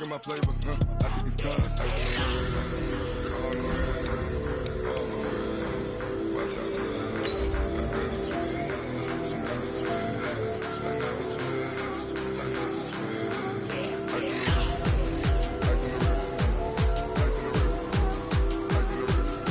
at my flavor, I think it's cause. Watch out, I never switch, I never switch, I never switch, I never switch. Ice in the wrist, ice in the wrist, ice in the wrist, ice in the wrist, ice in the wrist,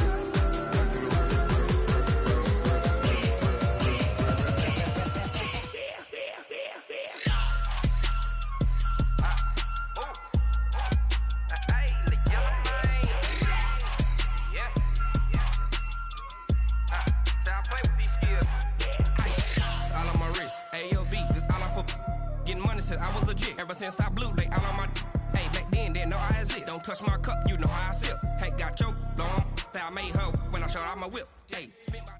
I was legit. Ever since I blew, they all on my. Hey, back then, didn't know I exist. Don't touch my cup, you know how I sip. Hey, got choked, long. Say I made her when I showed out my whip. Hey, spin my.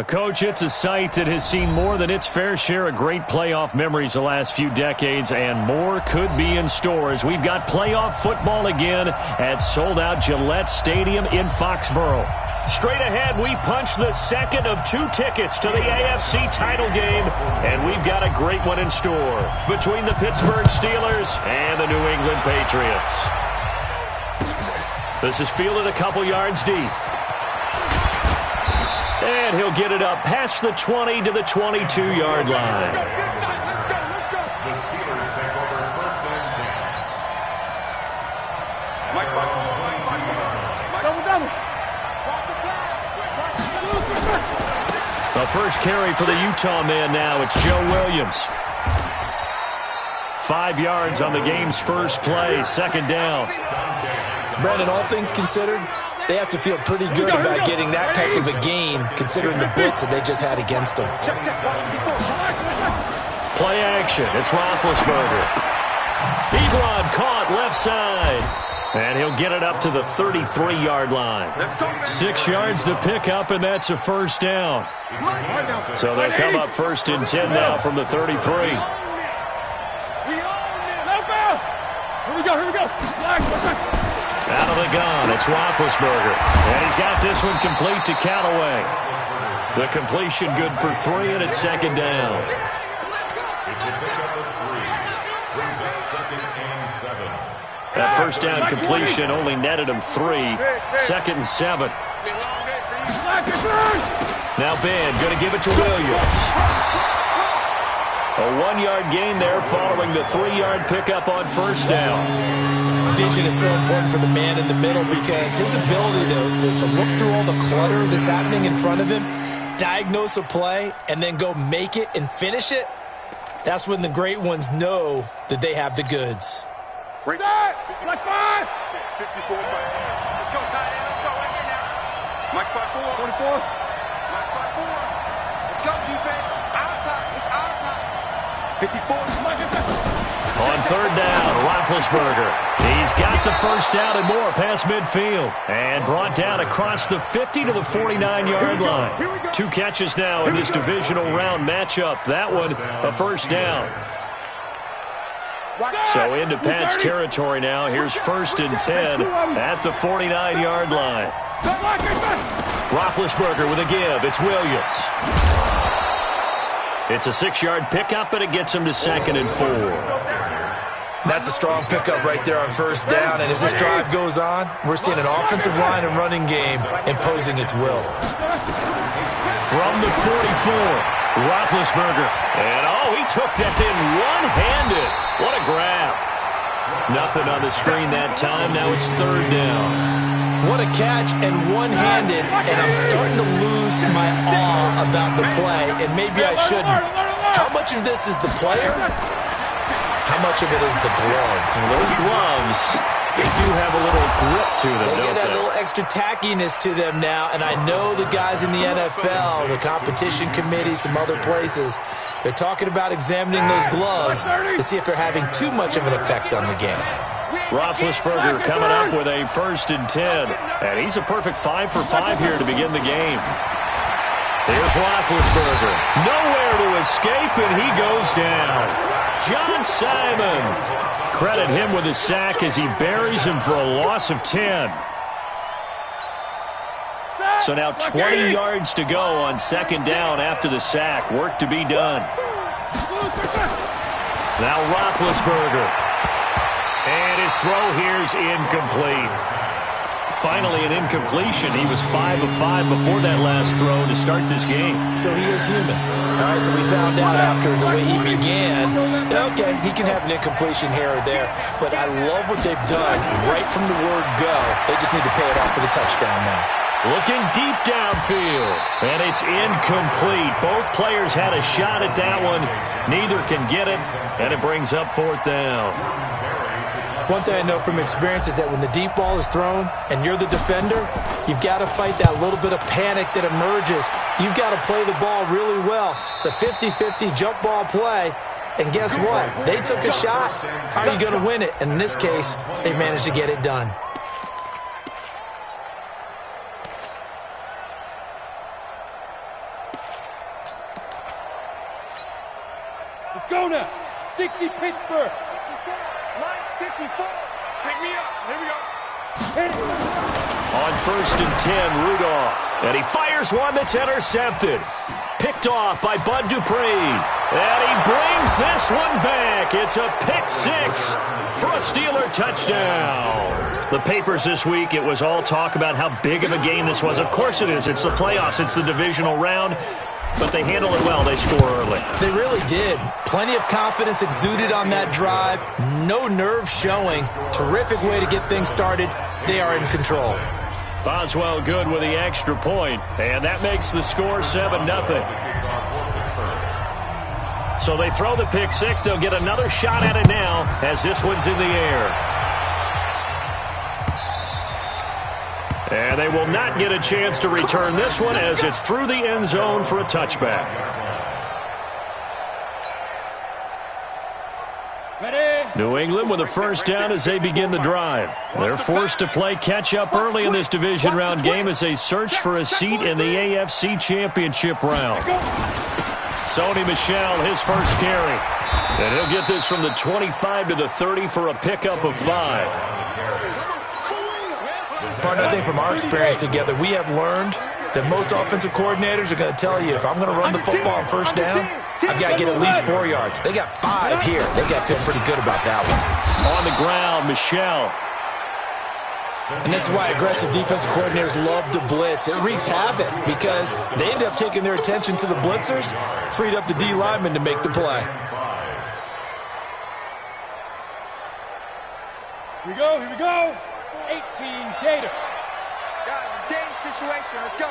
A coach, it's a site that has seen more than its fair share of great playoff memories the last few decades, and more could be in store as we've got playoff football again at sold-out Gillette Stadium in Foxborough. Straight ahead, we punch the second of 2 tickets to the AFC title game, and we've got a great one in store between the Pittsburgh Steelers and the New England Patriots. This is fielded a couple yards deep. And he'll get it up past the 20 to the 22-yard line. The Steelers take over first and 10. Double. The first carry for the Utah man now. It's Joe Williams. 5 yards on the game's first play. Second down. Brandon, all things considered, they have to feel pretty good about getting that type of a gain, considering the blitz that they just had against them. Play action. It's Roethlisberger. Ebron caught left side. And he'll get it up to the 33-yard line. 6 yards the pickup, and that's a first down. So they'll come up first and 10 now from the 33. Here we go. Out of the gun, it's Roethlisberger. And he's got this one complete to Callaway. The completion good for 3, and it's second down. It's a pickup of 3. Brings up second and 7. That first down completion only netted him 3. Second and 7. Now Ben going to give it to Williams. A 1-yard gain there following the 3-yard pickup on first down. Vision is so important for the man in the middle because his ability to look through all the clutter that's happening in front of him, diagnose a play, and then go make it and finish it, that's when the great ones know that they have the goods. Like 5. 54. Let's go, tight end. Let's go right here now. Mike 5-4. 24. Mike 5-4. Let's go, defense. Our time. It's our time. 54. On third down, Roethlisberger. He's got the first down and more past midfield. And brought down across the 50 to the 49-yard line. 2 catches now in this divisional round matchup. That one, a first down. So into Pat's territory now. Here's first and 10 at the 49-yard line. Roethlisberger with a give. It's Williams. It's a 6-yard pickup, and it gets him to second and 4. That's a strong pickup right there on first down. And as this drive goes on, we're seeing an offensive line and running game imposing its will. From the 44. Roethlisberger. And, he took that thing one-handed. What a grab. Nothing on the screen that time. Now it's third down. What a catch and one-handed, and I'm starting to lose my awe about the play, and maybe I shouldn't. How much of this is the player? How much of it is the glove? Those gloves, they do have a little grip to them, They don't get a they? little extra tackiness to them now, and I know the guys in the NFL, the competition committee, some other places, they're talking about examining those gloves to see if they're having too much of an effect on the game. Roethlisberger coming up with a first and 10, and he's a perfect 5 for 5 here to begin the game. Here's Roethlisberger. Nowhere to escape, and he goes down. John Simon. Credit him with a sack as he buries him for a loss of 10. So now 20 yards to go on second down after the sack. Work to be done. Now Roethlisberger. And his throw here's incomplete. Finally an incompletion. He was 5 of 5 before that last throw to start this game. So he is human. All right, so we found out after the way he began, okay, he can have an incompletion here or there, but I love what they've done right from the word go. They just need to pay it off for the touchdown now. Looking deep downfield, and it's incomplete. Both players had a shot at that one. Neither can get it, and it brings up 4th down. One thing I know from experience is that when the deep ball is thrown and you're the defender, you've got to fight that little bit of panic that emerges. You've got to play the ball really well. It's a 50-50 jump ball play, and guess what? They took a shot. How are you going to win it? And in this case, they managed to get it done. Let's go now. 60 Pittsburgh. Line 54. Pick me up. Here we go. Hit it. On 1st and 10, Rudolph. And he fires one that's intercepted. Picked off by Bud Dupree. And he brings this one back. It's a pick 6 for a Steeler touchdown. The papers this week, it was all talk about how big of a game this was. Of course it is. It's the playoffs. It's the divisional round. But they handle it well. They score early. They really did. Plenty of confidence exuded on that drive. No nerve showing. Terrific way to get things started. They are in control. Boswell good with the extra point. And that makes the score 7-0. So they throw the pick 6. They'll get another shot at it now as this one's in the air. And they will not get a chance to return this one as it's through the end zone for a touchback. New England with a first down as they begin the drive. They're forced to play catch-up early in this division round game as they search for a seat in the AFC Championship round. Sony Michel, his first carry. And he'll get this from the 25 to the 30 for a pickup of 5. Partner, I think from our experience together, we have learned that most offensive coordinators are going to tell you, if I'm going to run the football on first down, I've got to get at least 4 yards. They got 5 here. They got to feel pretty good about that one. On the ground, Michel. And this is why aggressive defensive coordinators love to blitz. It wreaks havoc because they end up taking their attention to the blitzers, freed up the D lineman to make the play. Here we go. Here we go. 18 Gator. Guys, it's game situation. Let's go.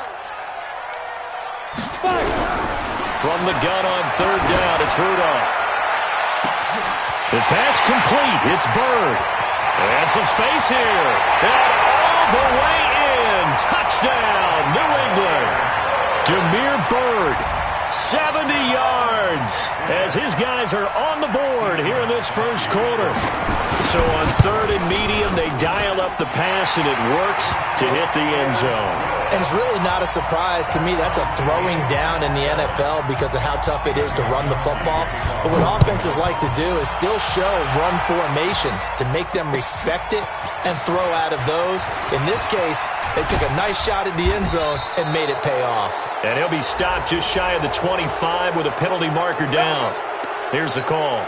Fire. From the gun on 3rd down, it's Rudolph. The pass complete. It's Bird. And some space here. And all the way in. Touchdown, New England. Damiere Byrd, 70 yards as his guys are on the board here in this first quarter. So on 3rd and medium, they dial up the pass, and it works to hit the end zone. And it's really not a surprise to me. That's a throwing down in the NFL because of how tough it is to run the football. But what offenses like to do is still show run formations to make them respect it and throw out of those. In this case, they took a nice shot at the end zone and made it pay off. And he'll be stopped just shy of the 25 with a penalty marker down. Here's the call.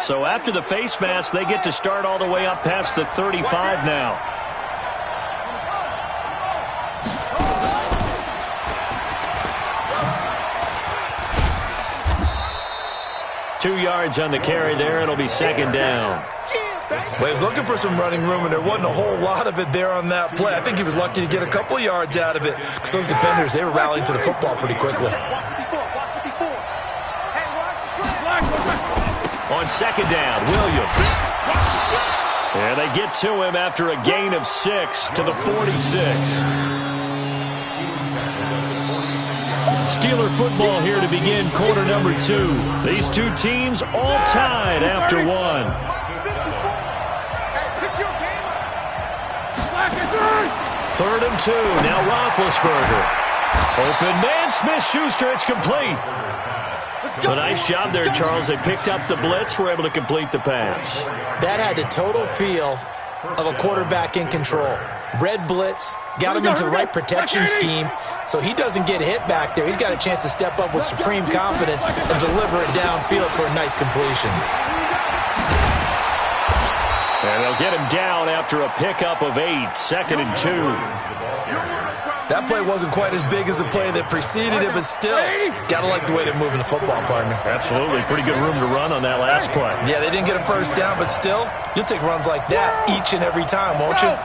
So after the face mask, they get to start all the way up past the 35 now. Two yards on the carry there. It'll be 2nd down. Well, he was looking for some running room, and there wasn't a whole lot of it there on that play. I think he was lucky to get a couple of yards out of it because those defenders, they were rallying to the football pretty quickly. On 2nd down, Williams. And they get to him after a gain of 6 to the 46. Steeler football here to begin quarter number 2. These two teams all tied after 1. 3rd and 2. Now Roethlisberger. Open man, Smith-Schuster. It's complete. But nice job there, Charles. They picked up the blitz, were able to complete the pass. That had the total feel of a quarterback in control. Red blitz, got him into the right protection scheme, so he doesn't get hit back there. He's got a chance to step up with supreme confidence and deliver it downfield for a nice completion. And they'll get him down after a pickup of 8, 2nd and 2. That play wasn't quite as big as the play that preceded it, but still, got to like the way they're moving the football, partner. Absolutely. Pretty good room to run on that last play. Yeah, they didn't get a first down, but still, you'll take runs like that each and every time, won't you?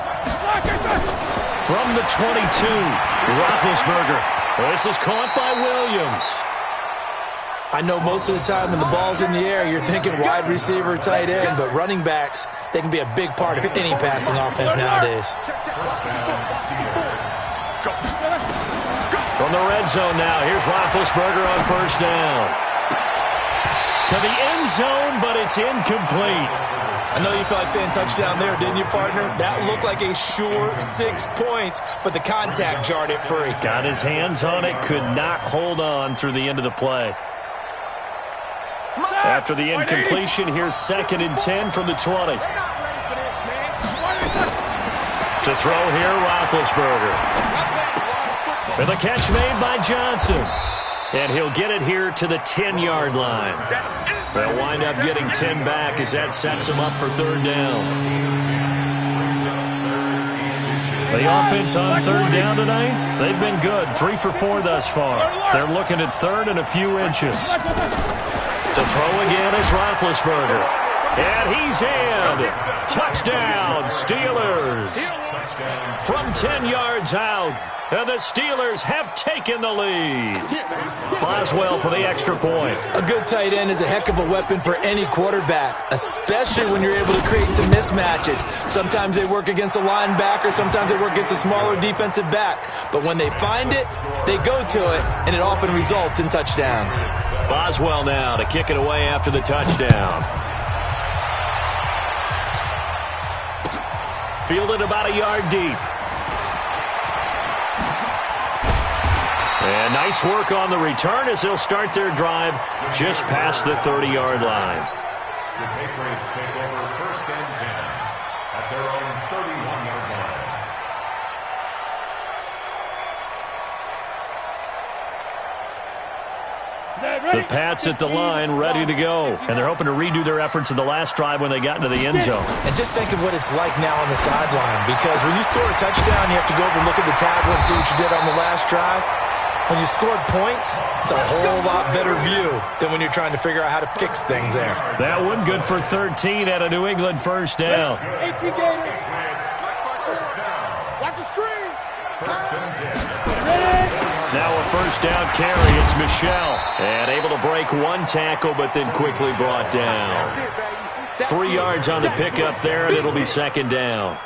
From the 22, Roethlisberger. This is caught by Williams. I know most of the time when the ball's in the air, you're thinking wide receiver, tight end, but running backs, they can be a big part of any passing offense nowadays. From the red zone now, here's Roethlisberger on first down. To the end zone, but it's incomplete. I know you felt like saying touchdown there, didn't you, partner? That looked like a sure 6 points, but the contact jarred it free. Got his hands on it, could not hold on through the end of the play. After the incompletion, here's 2nd and 10 from the 20. To throw here, Roethlisberger. With a catch made by Johnson. And he'll get it here to the 10-yard line. They'll wind up getting 10 back as that sets them up for 3rd down. The offense on 3rd down tonight, they've been good. 3 for 4 thus far. They're looking at 3rd and a few inches. To throw again is Roethlisberger. And he's in. Touchdown, Steelers. From 10 yards out. And the Steelers have taken the lead. Boswell for the extra point. A good tight end is a heck of a weapon for any quarterback, especially when you're able to create some mismatches. Sometimes they work against a linebacker, sometimes they work against a smaller defensive back. But when they find it, they go to it, and it often results in touchdowns. Boswell now to kick it away after the touchdown. Fielded about a yard deep. And nice work on the return as they'll start their drive just past the 30-yard line. The Patriots take over 1st and 10 at their own 31-yard line. The Pats at the line, ready to go. And they're hoping to redo their efforts in the last drive when they got into the end zone. And just think of what it's like now on the sideline, because when you score a touchdown, you have to go over and look at the tablet and see what you did on the last drive. When you scored points, it's a whole lot better view than when you're trying to figure out how to fix things there. That one good for 13 at a New England first down. Watch the screen. Now a first down carry. It's Michelle. And able to break one tackle, but then quickly brought down. 3 yards on the pickup there, and it'll be 2nd down.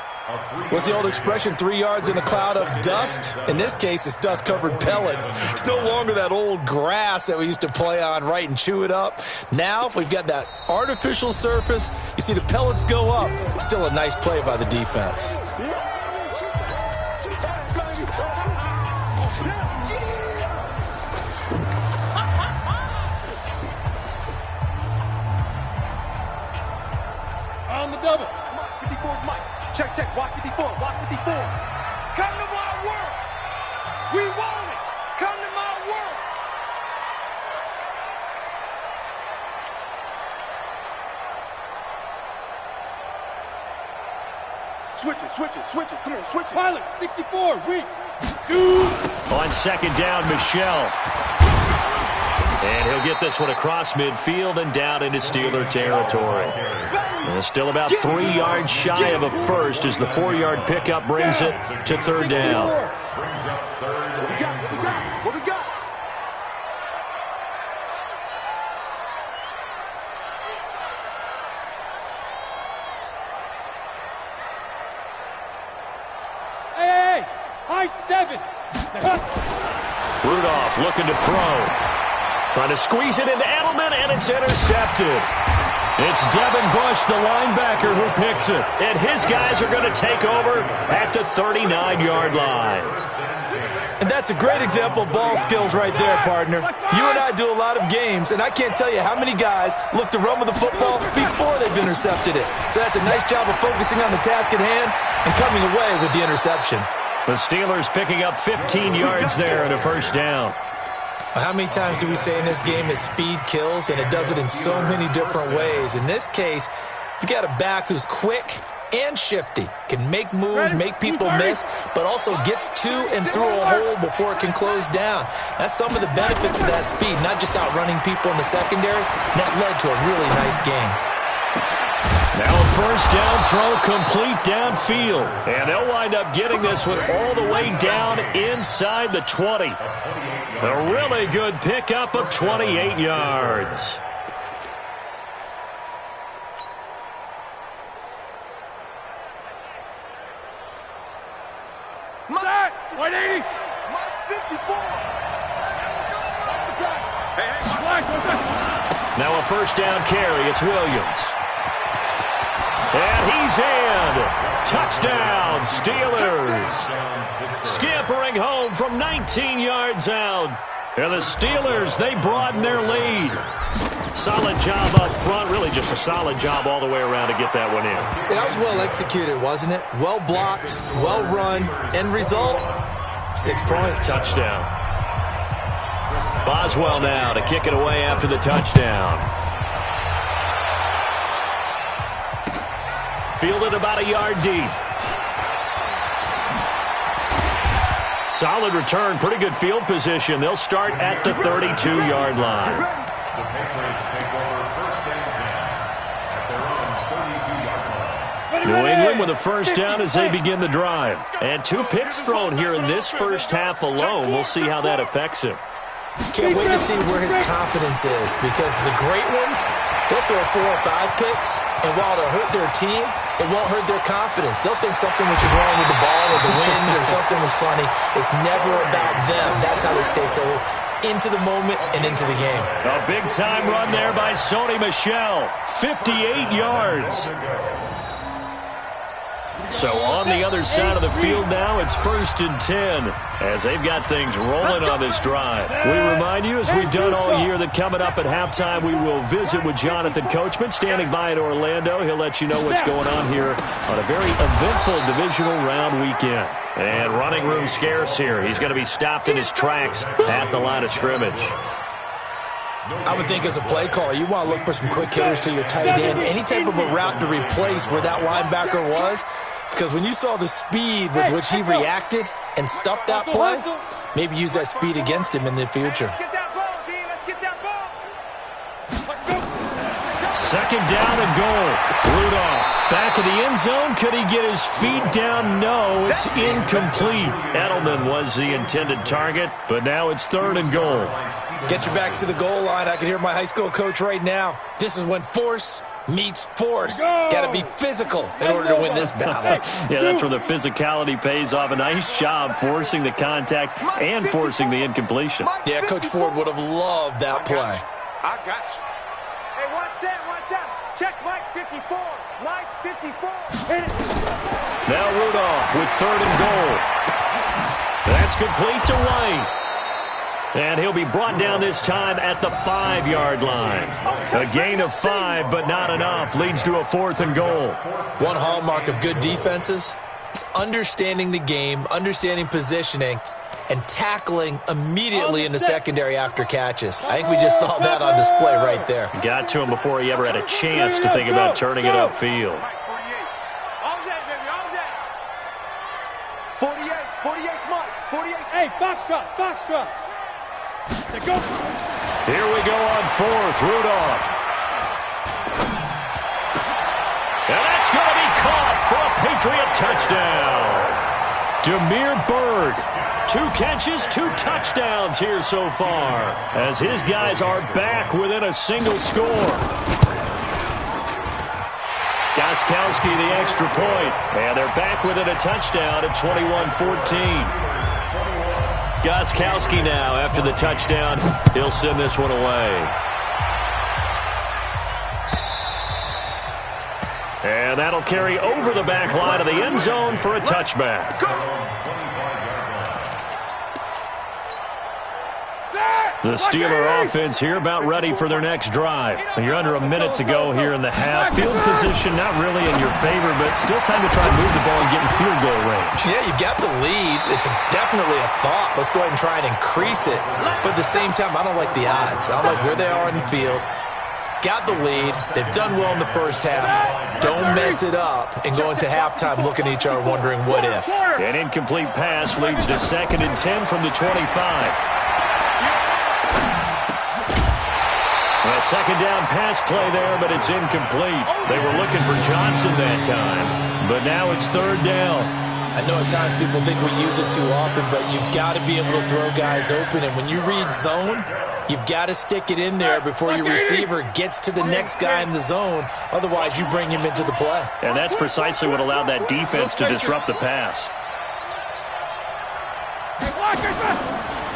What's the old expression, 3 yards in a cloud of dust? In this case, it's dust-covered pellets. It's no longer that old grass that we used to play on, right, and chew it up. Now we've got that artificial surface. You see the pellets go up. Still a nice play by the defense. On the double. 54's Mike. Check, check. Watch 54. Watch 54. Come to my work. We want it. Come to my work. Switch it, switch it, switch it. Come on, switch it. Pilot, 64, weak. Shoot. On 2nd down, Michelle. And he'll get this one across midfield and down into Steeler territory. And still about 3 yards shy of a first as the 4-yard pickup brings it to 3rd down. Brings up 3rd. What we got? What we got? What we got? Hey, high 7. Rudolph looking to throw. Trying to squeeze it into Edelman, and it's intercepted. It's Devin Bush, the linebacker, who picks it. And his guys are going to take over at the 39-yard line. And that's a great example of ball skills right there, partner. You and I do a lot of games, and I can't tell you how many guys look to run with the football before they've intercepted it. So that's a nice job of focusing on the task at hand and coming away with the interception. The Steelers picking up 15 yards there and a first down. How many times do we say in this game that speed kills, and it does it in so many different ways? In this case, you got a back who's quick and shifty, can make moves, make people miss, but also gets to and through a hole before it can close down. That's some of the benefits of that speed, not just outrunning people in the secondary. And that led to a really nice game. Now a first down throw complete downfield. And they'll wind up getting this one all the way down inside the 20. A really good pickup of 28 yards. Mike 180. Mike 54. Now a first down carry. It's Williams. And he's in. Touchdown, Steelers. Scampering home from 19 yards out. And the Steelers, they broaden their lead. Solid job up front. Really just a solid job all the way around to get that one in. That was well executed, wasn't it? Well blocked, well run. End result, 6 points. Touchdown. Boswell now to kick it away after the touchdown. Fielded about a yard deep. Solid return, pretty good field position. They'll start at the 32-yard line. The Patriots take over first and 10 at their own 32-yard line. New England with a first down as they begin the drive. And 2 picks thrown here in this first half alone. We'll see how that affects him. Can't wait to see where his confidence is, because the great ones, they'll throw 4 or 5 picks, and while they'll hurt their team, it won't hurt their confidence. They'll think something was just wrong with the ball or the wind or something was funny. It's never about them. That's how they stay so into the moment and into the game. A big-time run there by Sony Michel. 58 yards. So on the other side of the field now, it's 1st and 10 as they've got things rolling on this drive. We remind you, as we've done all year, that coming up at halftime, we will visit with Jonathan Coachman standing by in Orlando. He'll let you know what's going on here on a very eventful divisional round weekend. And running room scarce here. He's going to be stopped in his tracks at the line of scrimmage. I would think as a play call, you want to look for some quick hitters to your tight end. Any type of a route to replace where that linebacker was. Because when you saw the speed with which he reacted and stuffed that play, maybe use that speed against him in the future. Let's get that ball, D. Let's get that ball. Let's go. 2nd down and goal. Rudolph back in the end zone. Could he get his feet down? No, it's incomplete. Edelman was the intended target, but now it's 3rd and goal. Get your backs to the goal line. I can hear my high school coach right now. This is when force meets force. Got to be physical in order to win this battle. Yeah, that's where the physicality pays off. A nice job forcing the contact and forcing the incompletion. Yeah, Coach Ford would have loved that play. I got you. Hey, 1 set. Check Mike 54. Mike 54. Hit it. Now Rudolph with 3rd and goal. That's complete to White. And he'll be brought down this time at the 5-yard line. A gain of 5, but not enough. Leads to a 4th and goal. One hallmark of good defenses is understanding the game, understanding positioning, and tackling immediately in the secondary after catches. I think we just saw that on display right there. Got to him before he ever had a chance to think about turning it upfield. All day, baby, all day. 48, Mike. 48. Hey, Foxtrot. Go. Here we go on 4th. Rudolph. And that's going to be caught for a Patriot touchdown. Damiere Byrd. 2 catches, 2 touchdowns here so far, as his guys are back within a single score. Gostkowski the extra point, and they're back within a touchdown at 21-14. Gostkowski now, after the touchdown, he'll send this one away. And that'll carry over the back line of the end zone for a touchback. The Steeler offense here about ready for their next drive. You're under a minute to go here in the half. Field position not really in your favor, but still time to try and move the ball and get in field goal range. Yeah, you've got the lead. It's definitely a thought. Let's go ahead and try and increase it. But at the same time, I don't like the odds. I don't like where they are in the field. Got the lead. They've done well in the first half. Don't mess it up and go into halftime looking at each other wondering what if. An incomplete pass leads to 2nd and 10 from the 25. A second down pass play there, but it's incomplete. They were looking for Johnson that time, but now it's 3rd down. I know at times people think we use it too often, but you've got to be able to throw guys open. And when you read zone, you've got to stick it in there before your receiver gets to the next guy in the zone. Otherwise, you bring him into the play. And that's precisely what allowed that defense to disrupt the pass.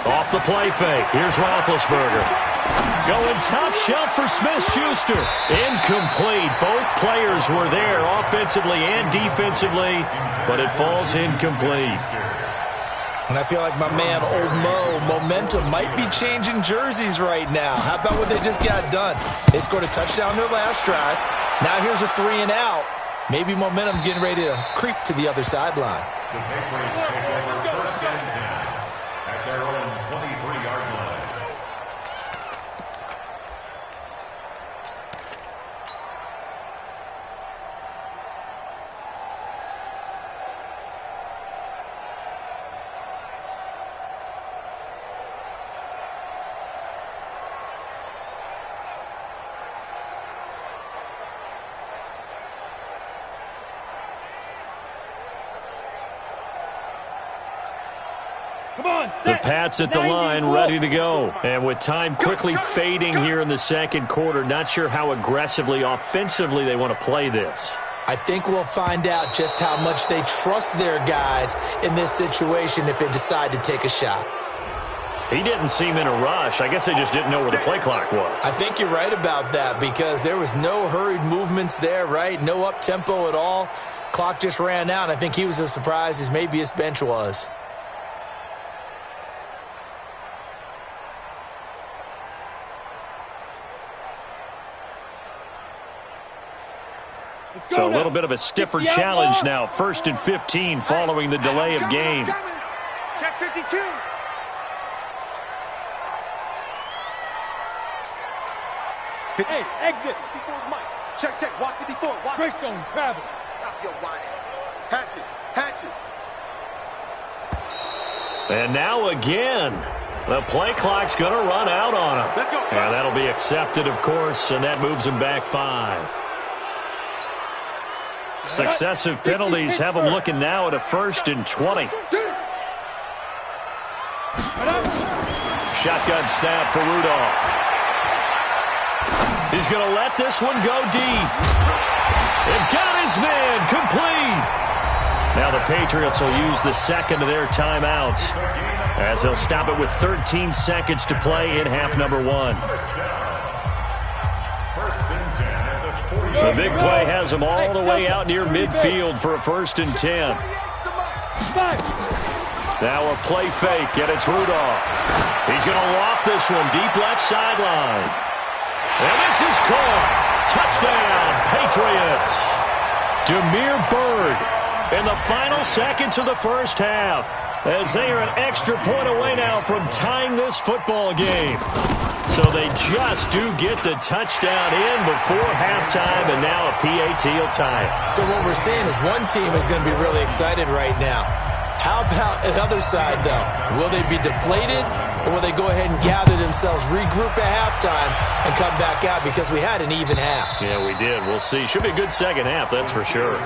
Off the play fake. Here's Roethlisberger. Going top shelf for Smith-Schuster. Incomplete. Both players were there offensively and defensively, but it falls incomplete. And I feel like my man, Old Mo, momentum might be changing jerseys right now. How about what they just got done? They scored a touchdown their last drive. Now here's a 3 and out. Maybe momentum's getting ready to creep to the other sideline. The Patriots take over 1st and 10 at their own 23-yard line. The Pats at the line, ready to go. And with time quickly fading here in the second quarter, not sure how aggressively, offensively they want to play this. I think we'll find out just how much they trust their guys in this situation if they decide to take a shot. He didn't seem in a rush. I guess they just didn't know where the play clock was. I think you're right about that because there was no hurried movements there, right? No up-tempo at all. Clock just ran out. I think he was as surprised as maybe his bench was. So a little bit of a stiffer challenge now. 1st and 15 following the delay of game. Check 52. Hey, exit. 54's Mike. Check. Watch 54. Watch. Gray zone, travel. Stop your whining. Hatchet. And now again, the play clock's going to run out on him. Let's go. And that'll be accepted, of course, and that moves him back 5. Successive penalties have him looking now at a 1st and 20. Shotgun snap for Rudolph. He's going to let this one go deep. They've got his man complete. Now the Patriots will use the second of their timeouts as they'll stop it with 13 seconds to play in half number 1. The big play has him all the way out near midfield for a 1st and 10. Now a play fake, and it's Rudolph. He's going to loft this one deep left sideline. And this is caught. Touchdown, Patriots. Demir Bird in the final seconds of the first half as they are an extra point away now from tying this football game. So they just do get the touchdown in before halftime, and now a PAT will tie it. So what we're seeing is one team is going to be really excited right now. How about the other side, though? Will they be deflated, or will they go ahead and gather themselves, regroup at halftime, and come back out because we had an even half? Yeah, we did. We'll see. Should be a good second half, that's for sure.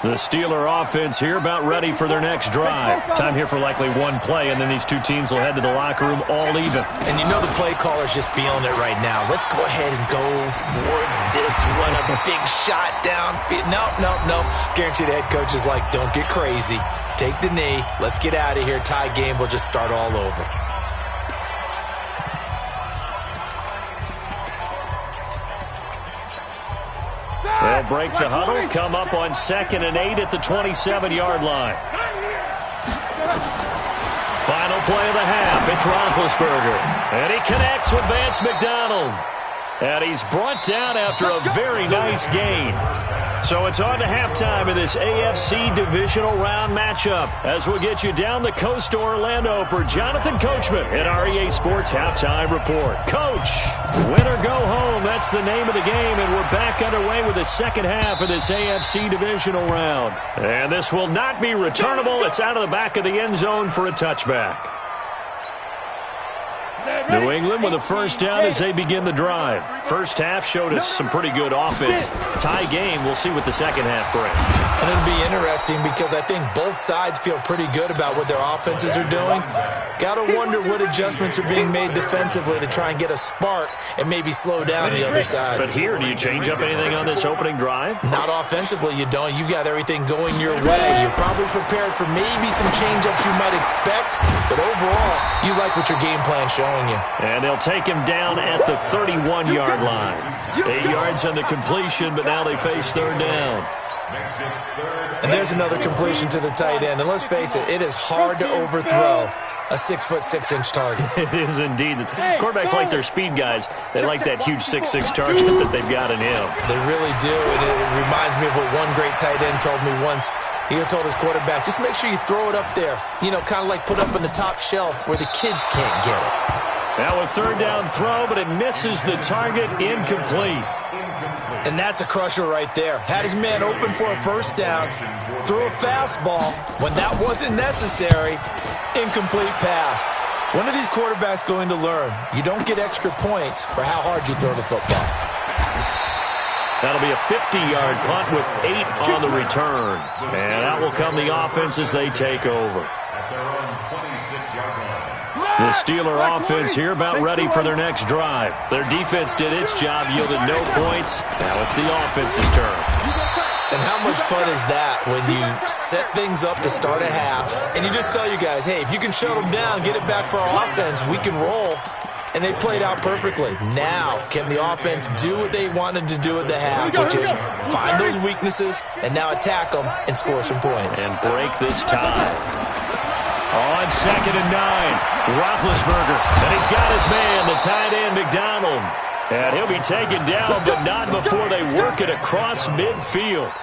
The Steeler offense here about ready for their next drive. Time here for likely one play, and then these two teams will head to the locker room all even. And you know the play caller's just feeling it right now. Let's go ahead and go for this one. A big shot downfield. No. Guarantee the head coach is like, don't get crazy. Take the knee. Let's get out of here. Tie game. We'll just start all over. They'll break the huddle, come up on 2nd and 8 at the 27-yard line. Final play of the half. It's Roethlisberger. And he connects with Vance McDonald. And he's brought down after a very nice gain. So it's on to halftime in this AFC divisional round matchup as we'll get you down the coast to Orlando for Jonathan Coachman at our EA Sports Halftime Report. Coach, win or go home, that's the name of the game, and we're back underway with the second half of this AFC divisional round. And this will not be returnable. It's out of the back of the end zone for a touchback. New England with a first down as they begin the drive. First half showed us some pretty good offense. Tie game, we'll see what the second half brings. And it'll be interesting because I think both sides feel pretty good about what their offenses are doing. Got to wonder what adjustments are being made defensively to try and get a spark and maybe slow down the other side. But here, do you change up anything on this opening drive? Not offensively, you don't. You got everything going your way. You're probably prepared for maybe some change-ups you might expect, but overall, you like what your game plan's showing you. And they'll take him down at the 31-yard line. 8 yards on the completion, but now they face third down. And there's another completion to the tight end. And let's face it, it is hard to overthrow a 6'6" target. It is indeed. Quarterbacks like their speed guys. They like that huge 6'6" target that they've got in him. They really do. And it reminds me of what one great tight end told me once. He told his quarterback, just make sure you throw it up there. You know, kind of like put up on the top shelf where the kids can't get it. Now a third down throw, but it misses the target, incomplete. And that's a crusher right there. Had his man open for a first down, threw a fastball when that wasn't necessary, incomplete pass. When are these quarterbacks going to learn? You don't get extra points for how hard you throw the football. That'll be a 50-yard punt with 8 on the return. And out will come the offense as they take over. The Steeler offense here about ready for their next drive. Their defense did its job, yielded no points. Now it's the offense's turn. And how much fun is that when you set things up to start a half, and you just tell you guys, hey, if you can shut them down, get it back for our offense, we can roll. And they played out perfectly. Now, can the offense do what they wanted to do at the half, which is find those weaknesses and now attack them and score some points. And break this tie. On 2nd and 9, Roethlisberger, and he's got his man, the tight end, McDonald. And he'll be taken down, but not before they work it across midfield.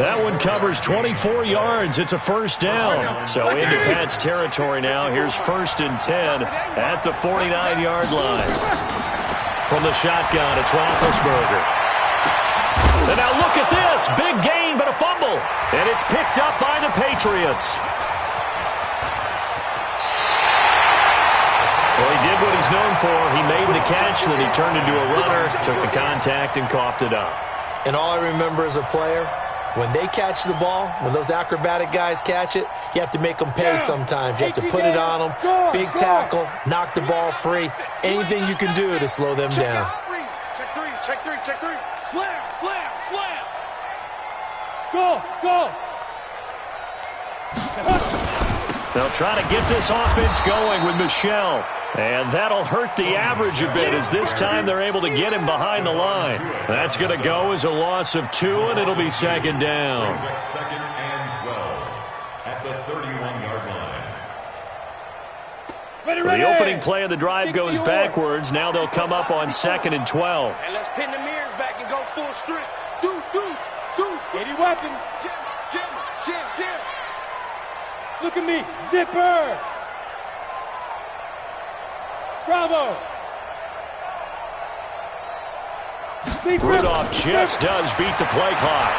That one covers 24 yards. It's a first down. So into Pat's territory now. Here's 1st and 10 at the 49-yard line. From the shotgun, it's Roethlisberger. And now look at this. Big gain, but a fumble. And it's picked up by the Patriots. Well, he did what he's known for. He made the catch, then he turned into a runner, took the contact, and coughed it up. And all I remember as a player, when they catch the ball, when those acrobatic guys catch it, you have to make them pay sometimes. You have to put it on them, big tackle, knock the ball free, anything you can do to slow them down. Check three, check three, check three. Slam, slam, slam. Go, go. They'll try to get this offense going with Michel. And that'll hurt the average a bit as this time they're able to get him behind the line. That's going to go as a loss of 2, and it'll be 2nd down. 2nd and 12 at the 31-yard line. So the opening play of the drive goes backwards. Now they'll come up on 2nd and 12. And let's pin the mirrors back and go full strength. Deuce, deuce, deuce. Get your weapons. Jim, Jim, Jim, Jim. Look at me. Zipper. Bravo. Rudolph just does beat the play clock.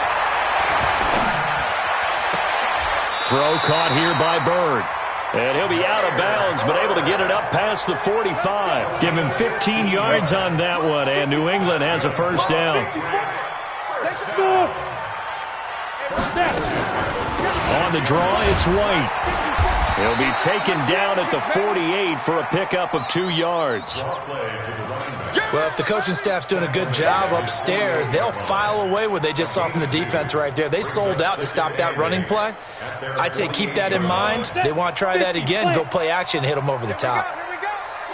Throw caught here by Bird. And he'll be out of bounds, but able to get it up past the 45. Give him 15 yards on that one, and New England has a first down. On the draw, it's White. He'll be taken down at the 48 for a pickup of 2 yards. Well, if the coaching staff's doing a good job upstairs, they'll file away what they just saw from the defense right there. They sold out to stop that running play. I'd say keep that in mind. They want to try that again, go play action, hit them over the top.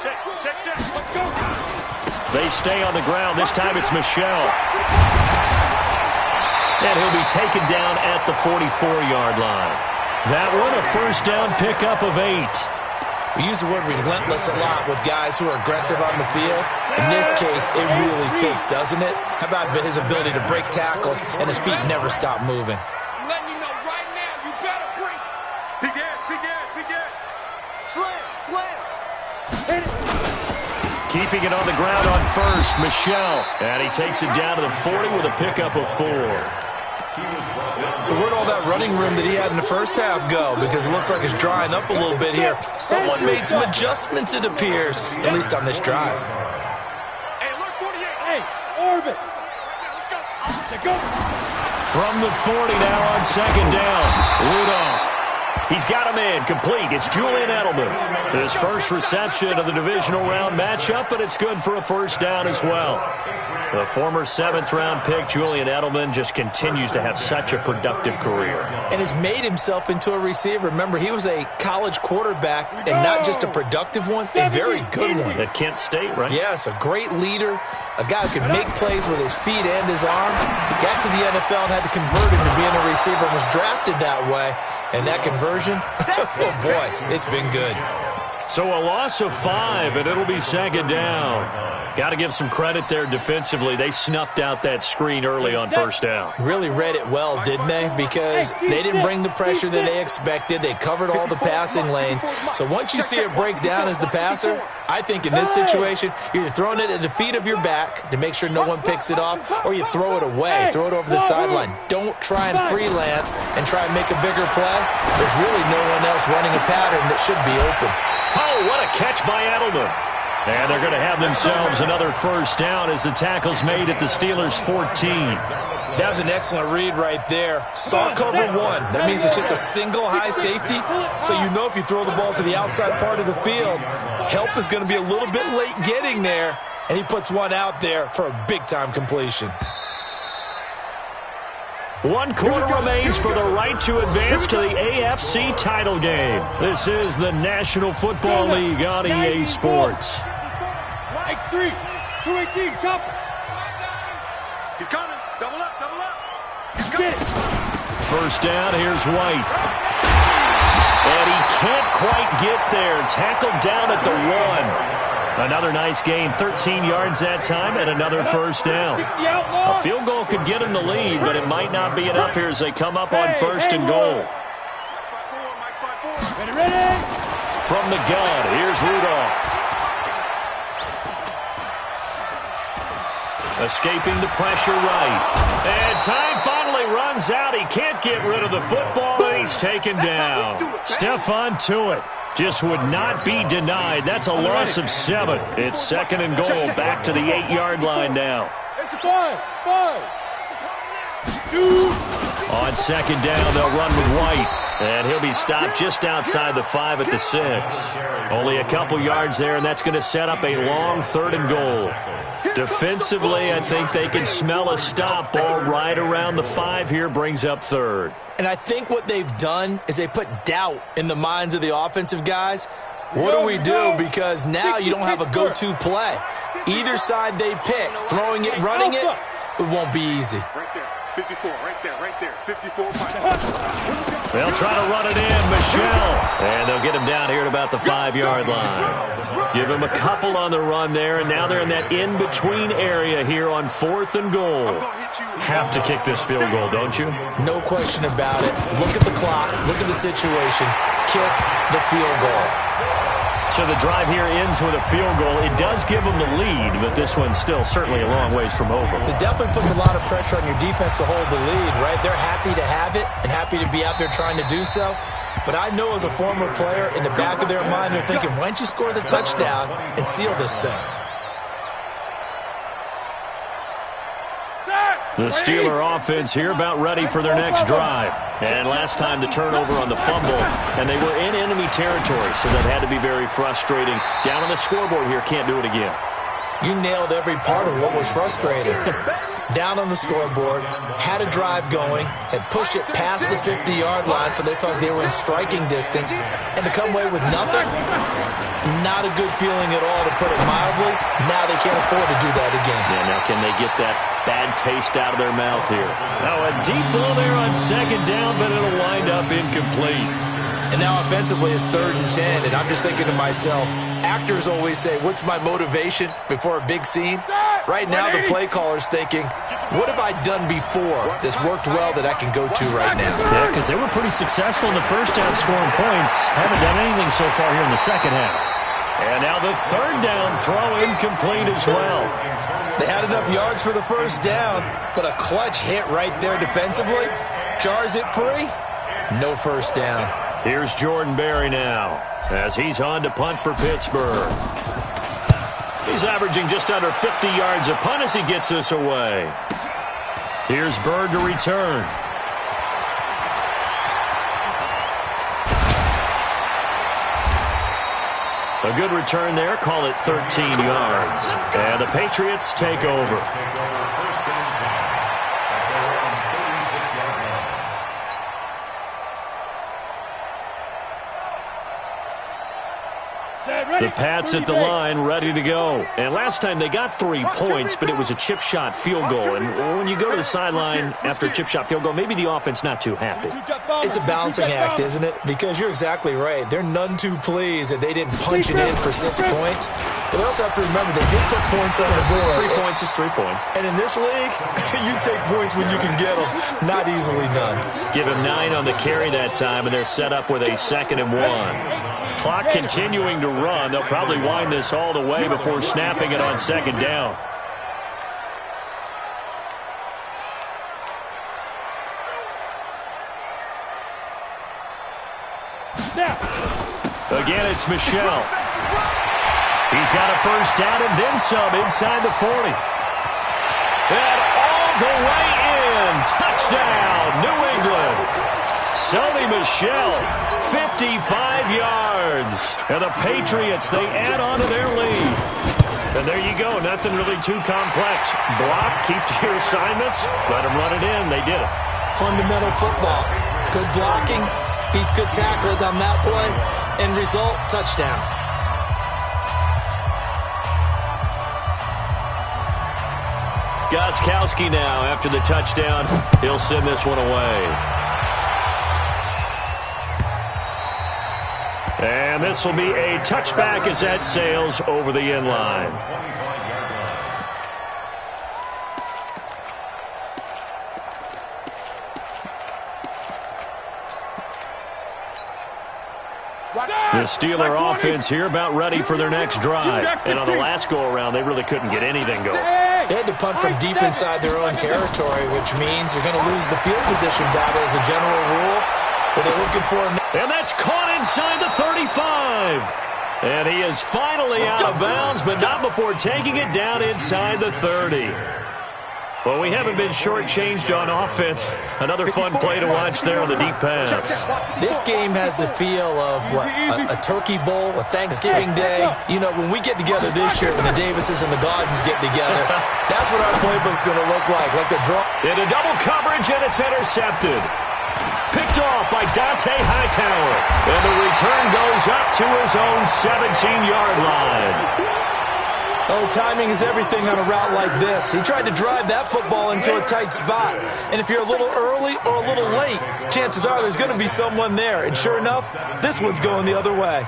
Check, check, check. Let's go. They stay on the ground. This time it's Michel. And he'll be taken down at the 44-yard line. That one, a first down pickup of 8. We use the word relentless a lot with guys who are aggressive on the field. In this case, it really fits, doesn't it? How about his ability to break tackles and his feet never stop moving? I'm letting you know right now, you better break. Begin. Slam. Keeping it on the ground on first, Michelle. And he takes it down to the 40 with a pickup of 4. So where'd all that running room that he had in the first half go? Because it looks like it's drying up a little bit here. Someone made some adjustments, it appears, at least on this drive. Hey, look, 48. Hey, orbit. Let's go. From the 40 now on second down, Rudolph. He's got him in, complete. It's Julian Edelman. His first reception of the divisional round matchup, but it's good for a first down as well. The former 7th-round pick, Julian Edelman, just continues to have such a productive career. And has made himself into a receiver. Remember, he was a college quarterback, and not just a productive one, a very good one. At Kent State, right? Yes, a great leader, a guy who can make plays with his feet and his arm. Got to the NFL and had to convert into being a receiver and was drafted that way. And that conversion, oh boy, it's been good. So a loss of 5, and it'll be second down. Got to give some credit there defensively. They snuffed out that screen early on first down. Really read it well, didn't they? Because they didn't bring the pressure that they expected. They covered all the passing lanes. So once you see it break down as the passer, I think in this situation, you're either throwing it at the feet of your back to make sure no one picks it off, or you throw it away, throw it over the sideline. Don't try and freelance and try and make a bigger play. There's really no one else running a pattern that should be open. Oh, what a catch by Edelman. And they're going to have themselves another first down as the tackle's made at the Steelers' 14. That was an excellent read right there. Saw cover 1. That means it's just a single high safety. So you know if you throw the ball to the outside part of the field, help is going to be a little bit late getting there. And he puts one out there for a big-time completion. 1 quarter remains for the right to advance to the AFC title game. This is the National Football League on EA Sports. X3, 218, chop. He's coming. Double up. Get it. First down, here's White. And he can't quite get there. Tackled down at the 1. Another nice gain, 13 yards that time, and another first down. A field goal could get him the lead, but it might not be enough here as they come up on first and goal. Ready? From the gun, here's Rudolph. Escaping the pressure right. And time finally runs out. He can't get rid of the football, and he's taken down. Stephon Tuitt just would not be denied. That's a loss of 7. It's second and goal, back to the 8-yard line now. It's 5. 2. On second down, they'll run with White. And he'll be stopped just outside the 5 at the 6. Only a couple yards there, and that's going to set up a long third and goal. Defensively, I think they can smell a stop. Ball right around the 5 here, brings up third. And I think what they've done is they put doubt in the minds of the offensive guys. What do we do? Because now you don't have a go-to play. Either side they pick, throwing it, running it, it won't be easy. Right there. 54, right there. 54. They'll try to run it in, Michelle. And they'll get him down here at about the 5-yard line. Give him a couple on the run there, and now they're in that in-between area here on fourth and goal. Have to kick this field goal, don't you? No question about it. Look at the clock. Look at the situation. Kick the field goal. So the drive here ends with a field goal. It does give them the lead, but this one's still certainly a long ways from over. It definitely puts a lot of pressure on your defense to hold the lead, right? They're happy to have it and happy to be out there trying to do so. But I know as a former player, in the back of their mind, they're thinking, why don't you score the touchdown and seal this thing? The Steeler offense here about ready for their next drive. And last time the turnover on the fumble, and they were in enemy territory, so that had to be very frustrating. Down on the scoreboard here, can't do it again. You nailed every part of what was frustrating. Down on the scoreboard, had a drive going, had pushed it past the 50-yard line, so they thought they were in striking distance, and to come away with nothing, Not a good feeling at all, to put it mildly. Now they can't afford to do that again. Yeah, now can they get that bad taste out of their mouth here? Now a deep ball there on second down, but it'll wind up incomplete. And now offensively it's 3rd and 10, and I'm just thinking to myself, actors always say, what's my motivation before a big scene? Right now the play caller's thinking, what have I done before that's worked well that I can go to right now? Yeah, because they were pretty successful in the first half scoring points. Haven't done anything so far here in the second half. And now the 3rd down throw incomplete as well. They had enough yards for the first down, but a clutch hit right there defensively. Jars it free. No first down. Here's Jordan Berry now as he's on to punt for Pittsburgh. He's averaging just under 50 yards a punt as he gets this away. Here's Bird to return. A good return there. Call it 13 yards. And the Patriots take over. The Pats at the line, ready to go. And last time they got 3 points, but it was a chip shot field goal. And when you go to the sideline after a chip shot field goal, maybe the offense not too happy. It's a balancing act, isn't it? Because you're exactly right. They're none too pleased that they didn't punch it in for 6 points. But we also have to remember they did put points on the board. 3 points is 3 points. And in this league, you take points when you can get them. Not easily none. Give him 9 on the carry that time, and they're set up with a 2nd and 1. Clock continuing to run. They'll probably wind this all the way before snapping it on 2nd down. Again, it's Michel. He's got a first down and then some inside the 40. And all the way in. Touchdown, New England. Sony Michel, 55 yards. And the Patriots, they add on to their lead. And there you go. Nothing really too complex. Block, keep to your assignments, let them run it in. They did it. Fundamental football. Good blocking, beats good tackling on that play. End result, touchdown. Gostkowski now after the touchdown. He'll send this one away. And this will be a touchback as that sails over the end line. The Steeler offense here about ready for their next drive. And on the last go-around, they really couldn't get anything going. They had to punt from deep inside their own territory, which means you're going to lose the field position battle as a general rule. But they're looking for and that's caught inside the 35. And he is finally out of bounds, but not before taking it down inside the 30. Well, we haven't been shortchanged on offense. Another fun play to watch there on the deep pass. This game has the feel of, what, a turkey bowl, a Thanksgiving day. You know, when we get together this year, when the Davises and the Gardens get together, that's what our playbook's going to look like the draw. Into double coverage, and it's intercepted. Picked off by Dante Hightower. And the return goes up to his own 17-yard line. Oh, timing is everything on a route like this. He tried to drive that football into a tight spot. And if you're a little early or a little late, chances are there's going to be someone there. And sure enough, this one's going the other way.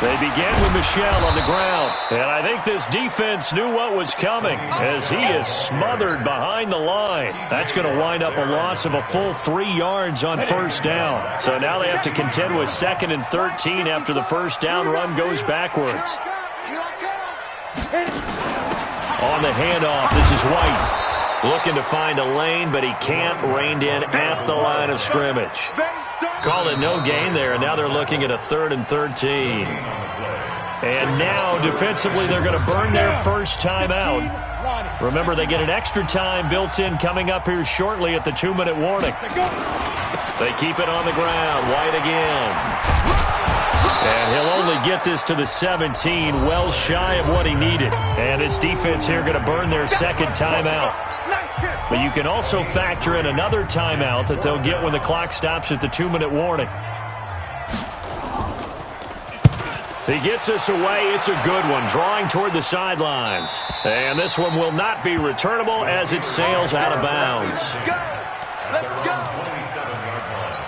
They began with Michel on the ground. And I think this defense knew what was coming as he is smothered behind the line. That's going to wind up a loss of a full 3 yards on first down. So now they have to contend with 2nd and 13 after the first down run goes backwards. On the handoff, this is White. Looking to find a lane, but he can't. Reined in at the line of scrimmage. Call it no gain there, and now they're looking at a 3rd and 13. And now, defensively, they're going to burn their first time out. Remember, they get an extra time built in coming up here shortly at the 2-minute warning. They keep it on the ground. White again. And he'll only get this to the 17, well shy of what he needed. And his defense here going to burn their second timeout. But you can also factor in another timeout that they'll get when the clock stops at the 2-minute warning. He gets us away. It's a good one, drawing toward the sidelines. And this one will not be returnable as it sails out of bounds. Let's go. Let's go. 27-yard line.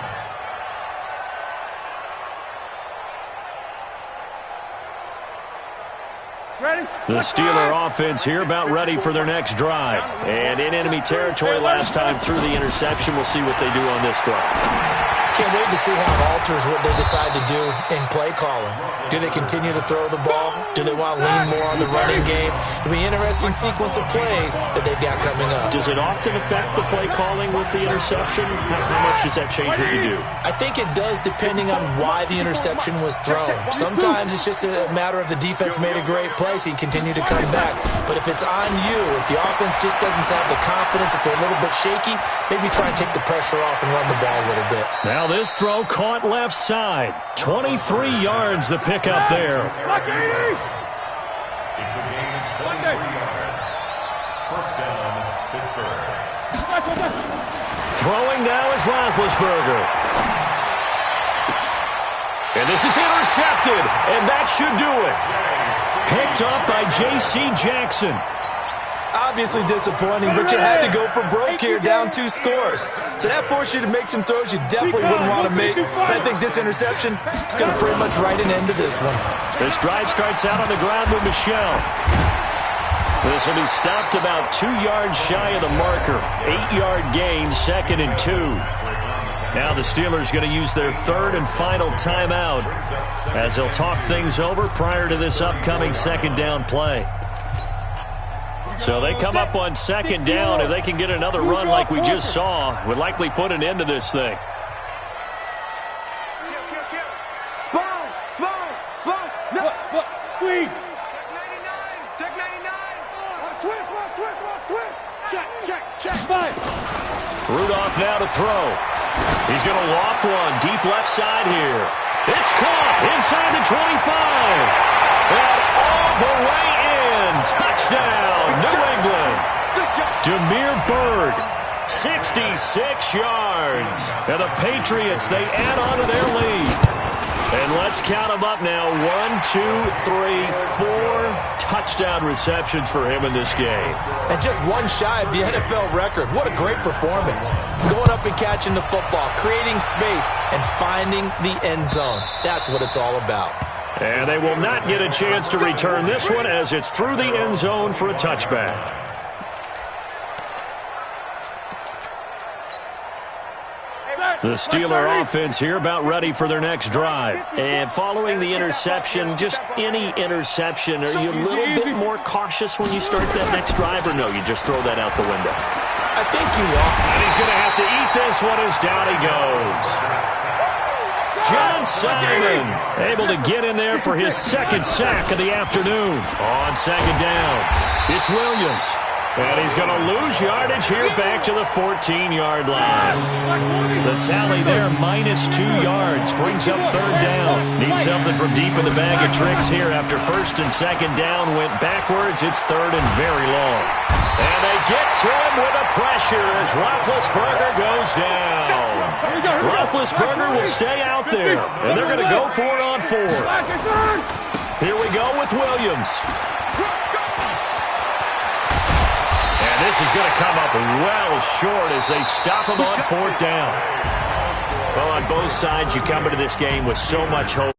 Ready? The Steeler offense here about ready for their next drive. And in enemy territory last time through the interception. We'll see what they do on this drive. Can't wait to see how it alters what they decide to do in play calling. Do they continue to throw the ball? Do they want to lean more on the running game? It'll be an interesting sequence of plays that they've got coming up. Does it often affect the play calling with the interception? How much does that change what you do? I think it does depending on why the interception was thrown. Sometimes it's just a matter of the defense made a great play, so you continue to come back. But if it's on you, if the offense just doesn't have the confidence, if they're a little bit shaky, maybe try and take the pressure off and run the ball a little bit. Now this throw caught left side. 23 yards the pickup there. It's a gain of 23 yards. First down, Pittsburgh. Throwing now is Roethlisberger. And this is intercepted, and that should do it. Picked up by J.C. Jackson. Obviously disappointing, but you had to go for broke here, down 2 scores. So that forced you to make some throws you definitely wouldn't want to make. And I think this interception is going to pretty much write an end to this one. This drive starts out on the ground with Michel. This will be stopped about 2 yards shy of the marker. 8-yard gain, 2nd and 2. Now the Steelers going to use their 3rd and final timeout as they'll talk things over prior to this upcoming 2nd down play. So they come up on 2nd down. If they can get another run like we just saw, would likely put an end to this thing. Sponge. No. Look. Squeeze. Check 99. Switch. Check. Fire. Rudolph now to throw. He's going to loft one deep left side here. It's caught inside the 25. And all the way in. Touchdown, New England. Demir Bird, 66 yards. And the Patriots, they add on to their lead. And let's count them up now. 1, 2, 3, 4 touchdown receptions for him in this game. And just one shy of the NFL record. What a great performance. Going up and catching the football, creating space, and finding the end zone. That's what it's all about. And they will not get a chance to return this one as it's through the end zone for a touchback. The Steeler offense here about ready for their next drive. And following the interception, just any interception, are you a little bit more cautious when you start that next drive, or no, you just throw that out the window? I think you are. And he's going to have to eat this one as down he goes. John Simon able to get in there for his 2nd sack of the afternoon. On 2nd down, it's Williams. And he's going to lose yardage here back to the 14-yard line. The tally there, -2 yards, brings up 3rd down. Needs something from deep in the bag of tricks here after 1st and 2nd down went backwards. It's 3rd and very long. And they get to him with a pressure as Roethlisberger goes down. Roethlisberger will stay out there, and they're going to go for it on 4th. Here we go with Williams. And this is going to come up well short as they stop him on 4th down. Well, on both sides, you come into this game with so much hope